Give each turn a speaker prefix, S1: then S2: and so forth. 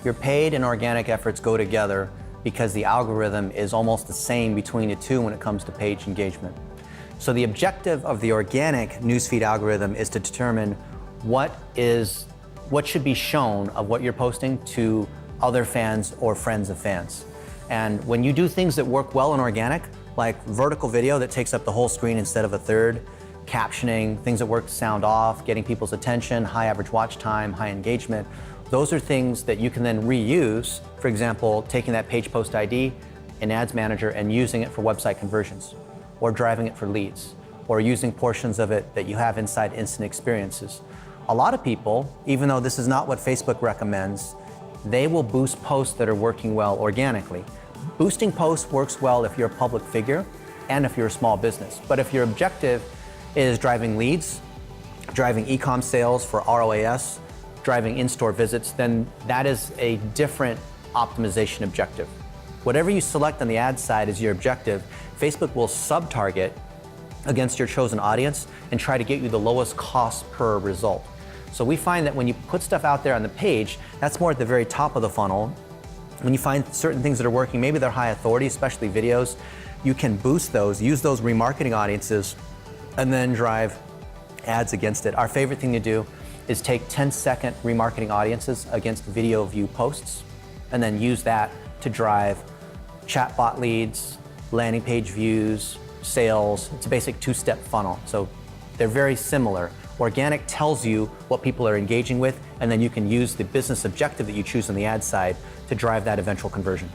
S1: Your paid and organic efforts go together because the algorithm is almost the same between the two when it comes to page engagement. So the objective of the organic newsfeed algorithm is to determine what should be shown of what you're posting to other fans or friends of fans. And when you do things that work well in organic, like vertical video that takes up the whole screen instead of a third, captioning, things that work sound off, getting people's attention, high average watch time, high engagement, those are things that you can then reuse. For example, taking that page post ID in Ads Manager and using it for website conversions, or driving it for leads, or using portions of it that you have inside Instant Experiences. A lot of people, even though this is not what Facebook recommends, they will boost posts that are working well organically. Boosting posts works well if you're a public figure and if you're a small business. But if your objective is driving leads, driving e-com sales for ROAS, driving in-store visits, then that is a different optimization objective. Whatever you select on the ad side as your objective, Facebook will sub-target against your chosen audience and try to get you the lowest cost per result. So we find that when you put stuff out there on the page, that's more at the very top of the funnel. When you find certain things that are working, maybe they're high authority, especially videos, you can boost those, use those remarketing audiences, and then drive ads against it. Our favorite thing to do is take 10-second remarketing audiences against video view posts, and then use that to drive chatbot leads, landing page views, sales. It's a basic two-step funnel. So they're very similar. Organic tells you what people are engaging with, and then you can use the business objective that you choose on the ad side to drive that eventual conversion.